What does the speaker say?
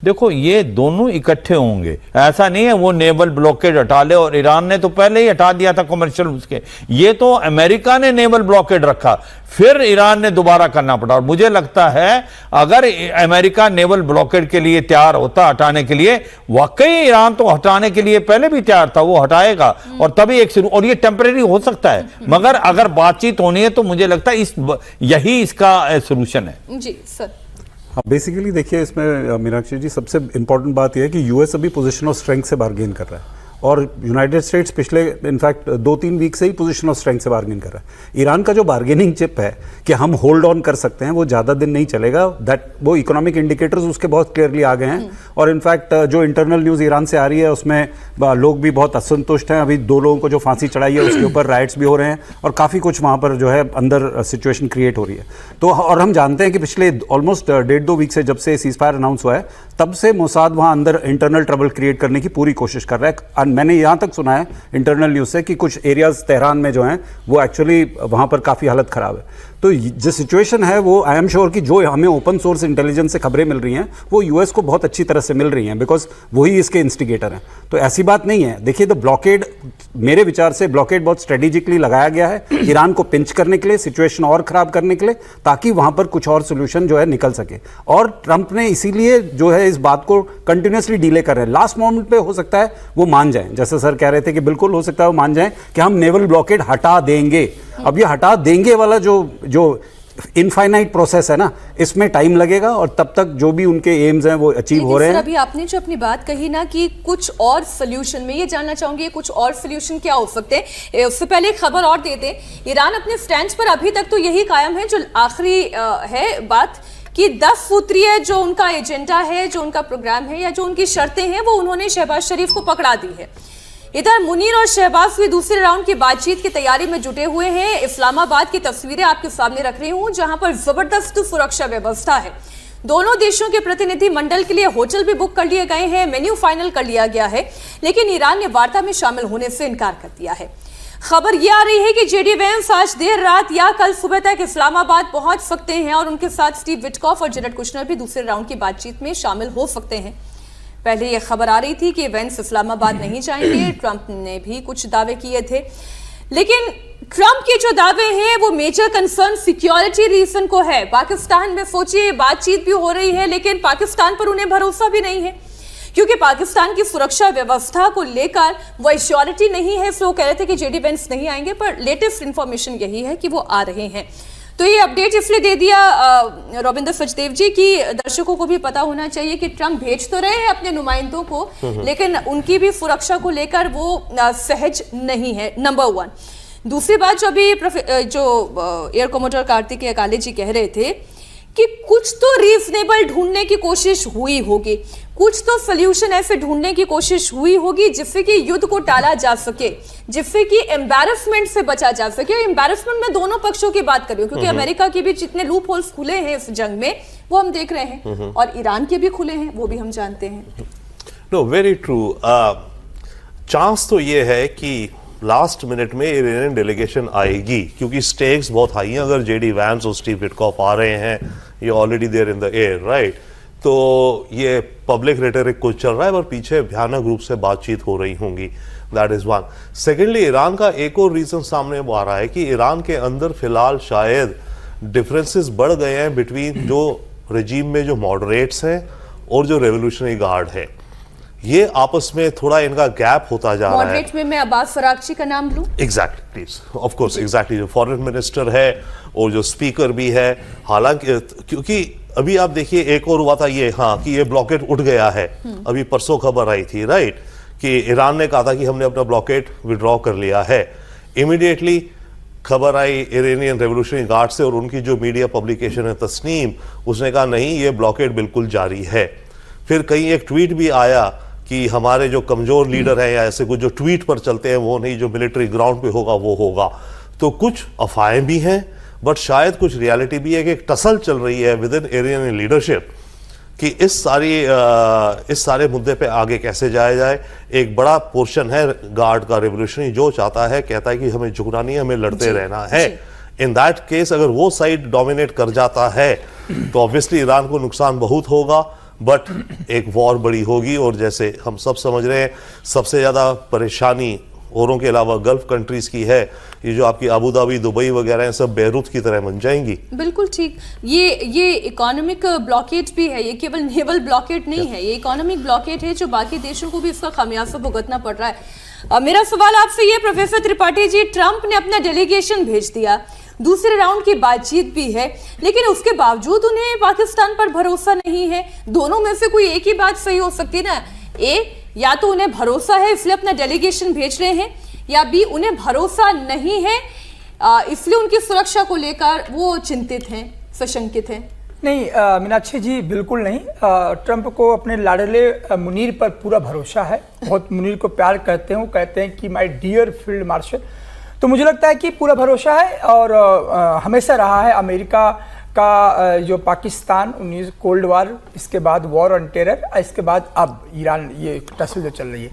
देखो ये दोनों इकट्ठे होंगे, ऐसा नहीं है वो नेवल ब्लॉकेड हटा ले, और ईरान ने तो पहले ही हटा दिया था कमर्शियल उसके। ये तो अमेरिका ने नेवल ब्लॉकेड रखा, फिर ईरान ने दोबारा करना पड़ा। और मुझे लगता है अगर अमेरिका नेवल ब्लॉकेड के लिए तैयार होता हटाने के लिए, वाकई ईरान तो हटाने के लिए पहले भी तैयार था, वो हटाएगा और तभी एक शुरू, और ये टेम्परेरी हो सकता है, मगर अगर बातचीत होनी है तो मुझे लगता है यही इसका सोल्यूशन है। जी सर। हाँ, बेसिकली देखिए इसमें मीनाक्षी जी सबसे इंपॉर्टेंट बात यह है कि यूएस अभी पोजीशन ऑफ स्ट्रेंथ से बार्गेन कर रहा है और यूनाइटेड स्टेट्स पिछले इनफैक्ट 2-3 वीक से ही पोजीशन ऑफ स्ट्रेंथ से बार्गेन कर रहा है। ईरान का जो बार्गेनिंग चिप है कि हम होल्ड ऑन कर सकते हैं, वो ज़्यादा दिन नहीं चलेगा। वो इकोनॉमिक इंडिकेटर्स उसके बहुत क्लियरली आ गए हैं और इनफैक्ट जो इंटरनल न्यूज़ ईरान से आ रही है उसमें लोग भी बहुत असंतुष्ट हैं। अभी 2 लोगों को जो फांसी चढ़ाई है उसके ऊपर राइट्स भी हो रहे हैं और काफ़ी कुछ वहाँ पर जो है अंदर सिचुएशन क्रिएट हो रही है। तो और हम जानते हैं कि पिछले ऑलमोस्ट 1.5-2 वीक से जब से सीज़फायर अनाउंस हुआ है तब से मोसाद वहाँ अंदर इंटरनल ट्रबल क्रिएट करने की पूरी कोशिश कर रहा है। मैंने यहाँ तक सुना है इंटरनल न्यूज़ से कि कुछ एरियाज तेहरान में जो हैं वो एक्चुअली वहाँ पर काफ़ी हालत ख़राब है। तो जो सिचुएशन है वो आई एम श्योर कि जो हमें ओपन सोर्स इंटेलिजेंस से खबरें मिल रही हैं वो यूएस को बहुत अच्छी तरह से मिल रही हैं, बिकॉज वही इसके इंस्टिगेटर हैं। तो ऐसी बात नहीं है। देखिए द ब्लॉकेड, मेरे विचार से ब्लॉकेड बहुत स्ट्रेटेजिकली लगाया गया है ईरान को पिंच करने के लिए, सिचुएशन और ख़राब करने के लिए, ताकि वहाँ पर कुछ और सोल्यूशन जो है निकल सके। और ट्रंप ने इसीलिए जो है इस बात को कंटिन्यूसली डिले कर रहे हैं। लास्ट मोमेंट पे हो सकता है वो मान जाएं, जैसे सर कह रहे थे कि बिल्कुल हो सकता है वो मान जाएं कि हम नेवल ब्लॉकेड हटा देंगे। अब ये हटा देंगे वाला जो इनफाइनाइट प्रोसेस है ना, इसमें टाइम लगेगा और तब तक जो भी उनके एम्स हैं वो अचीव हो रहे हैं। अभी आपने जो अपनी बात कही ना कि कुछ और सोल्यूशन, मैं ये जानना चाहूंगी कुछ और सोल्यूशन क्या हो सकते हैं। उससे पहले एक खबर और देते हैं। ईरान अपने स्टैंड पर अभी तक तो यही कायम है, जो आखिरी है बात कि 10 सूत्रीय जो उनका एजेंडा है, जो उनका प्रोग्राम है या जो उनकी शर्तें हैं, वो उन्होंने शहबाज शरीफ को पकड़ा दी है। इधर मुनीर और शहबाज भी दूसरे राउंड की बातचीत की तैयारी में जुटे हुए हैं। इस्लामाबाद की तस्वीरें आपके सामने रख रही हूं, जहां पर जबरदस्त सुरक्षा व्यवस्था है। दोनों देशों के प्रतिनिधि मंडल के लिए होटल भी बुक कर लिए गए हैं, मेन्यू फाइनल कर लिया गया है, लेकिन ईरान ने वार्ता में शामिल होने से इनकार कर दिया है। खबर यह आ रही है कि जेडी वेंस आज देर रात या कल सुबह तक इस्लामाबाद पहुंच सकते हैं और उनके साथ स्टीव विटकॉफ और जेरेड कुशनर भी दूसरे राउंड की बातचीत में शामिल हो सकते हैं। पहले यह खबर आ रही थी कि वेंस इस्लामाबाद नहीं जाएंगे। ट्रंप ने भी कुछ दावे किए थे, लेकिन ट्रंप के जो दावे हैं वो मेजर कंसर्न सिक्योरिटी रीजन को है। पाकिस्तान में सोचिए बातचीत भी हो रही है, लेकिन पाकिस्तान पर उन्हें भरोसा भी नहीं है, क्योंकि पाकिस्तान की सुरक्षा व्यवस्था को लेकर वो एश्योरिटी नहीं है। इसलिए वो कह रहे थे कि जेडी वेंस नहीं आएंगे, पर लेटेस्ट इंफॉर्मेशन यही है कि वो आ रहे हैं। तो ये अपडेट इसलिए दे दिया रविंद्र सचदेव जी की दर्शकों को भी पता होना चाहिए कि ट्रंप भेज तो रहे हैं अपने नुमाइंदों को, लेकिन उनकी भी सुरक्षा को लेकर वो सहज नहीं है, नंबर 1। दूसरी बात, जो अभी जो एयर कमोडोर कार्तिक अकाले जी कह रहे थे कि कुछ तो रीजनेबल ढूंढने की कोशिश हुई होगी, कुछ तो सोल्यूशन ऐसे ढूंढने की कोशिश हुई होगी जिससे कि युद्ध को टाला जा सके, जिससे कि एम्बैरसमेंट से बचा जा सके। एम्बैरसमेंट में दोनों पक्षों की बात कर रही हूं, क्योंकि अमेरिका के भी जितने लूप होल्स खुले हैं इस जंग में वो हम देख रहे हैं, और ईरान के भी खुले हैं, वो भी हम जानते हैं। No, very true. चांस तो ये है कि लास्ट मिनट में ईरानियन डेलीगेशन आएगी, क्योंकि स्टेक्स बहुत हाई हैं। अगर जेडी वैंस और स्टीव विटकॉफ आ रहे हैं, ये already there in the air, right, तो ये पब्लिक रेटरिक कुछ चल रहा है, पर पीछे भयानक रूप से बातचीत हो रही होंगी। That is one. Secondly, Iran का एक और रीजन सामने आ रहा है कि ईरान के अंदर फिलहाल शायद डिफरेंसेस बढ़ गए हैं बिटवीन जो रजीम में जो मॉडरेट्स हैं और जो रेवोल्यूशनरी गार्ड है। ये आपस में थोड़ा इनका गैप होता जा रहा है। मॉडरेट में मैं अब्बास फरागची का नाम लूं? Exactly, please, of course, exactly. जो फॉरेन मिनिस्टर है और जो स्पीकर भी है, हालांकि क्योंकि अभी आप देखिए एक और हुआ था ये, हाँ, कि ये ब्लॉकेट उठ गया है। अभी परसों खबर आई थी, राइट, कि ईरान ने कहा था कि हमने अपना ब्लॉकेट विड्रॉ कर लिया है। इमीडिएटली खबर आई इरानियन रेवोल्यूशनरी गार्ड से, और उनकी जो मीडिया पब्लिकेशन है तस्नीम, उसने कहा नहीं, ये ब्लॉकेट बिल्कुल जारी है। फिर कहीं एक ट्वीट भी आया कि हमारे जो कमजोर लीडर हैं या ऐसे कुछ जो ट्वीट पर चलते हैं वो नहीं, जो मिलिट्री ग्राउंड पे होगा वो होगा। तो कुछ अफवाहें भी हैं, बट शायद कुछ रियलिटी भी है कि एक टसल चल रही है विद इन ईरानियन लीडरशिप कि इस सारे मुद्दे पे आगे कैसे जाया जाए। एक बड़ा पोर्शन है गार्ड का रेवोल्यूशनरी जो चाहता है, कहता है कि हमें झुकना नहीं है, हमें लड़ते रहना है। इन दैट केस अगर वो साइड डोमिनेट कर जाता है तो ऑब्वियसली ईरान को नुकसान बहुत होगा। बट एक वॉर बड़ी होगी। और जैसे हम सब समझ रहे हैं, सबसे ज़्यादा परेशानी औरों के अलावा गल्फ कंट्रीज की है। ये जो आपकी अबू धाबी, दुबई वगैरह हैं, सब बैरूत की तरह बन जाएंगी। बिल्कुल ठीक। ये इकोनॉमिक ब्लॉकेट भी है, ये केवल नेवल ब्लॉकेट नहीं है, ये इकोनॉमिक ब्लॉकेट है जो बाकी देशों को भी इसका खामियाजा भुगतना पड़ रहा है। मेरा सवाल आपसे ये प्रोफेसर त्रिपाठी जी, ट्रंप ने अपना डेलीगेशन भेज दिया, दूसरे राउंड की बातचीत भी है, लेकिन उसके बावजूद उन्हें पाकिस्तान पर भरोसा नहीं है। दोनों में से कोई एक ही बात सही हो सकती है ना, या तो उन्हें भरोसा है इसलिए अपना डेलीगेशन भेज रहे हैं, या बी उन्हें भरोसा नहीं है इसलिए उनकी सुरक्षा को लेकर वो चिंतित हैं, सशंकित हैं। नहीं मीनाक्षी जी, बिल्कुल नहीं। ट्रंप को अपने लाडले मुनीर पर पूरा भरोसा है, बहुत मुनीर को प्यार करते हैं, वो कहते हैं कि माय डियर फील्ड मार्शल। तो मुझे लगता है कि पूरा भरोसा है, और हमेशा रहा है अमेरिका का जो पाकिस्तान 19 कोल्ड वार, इसके बाद वॉर ऑन टेरर, इसके बाद अब ईरान, ये टसल जो चल रही है।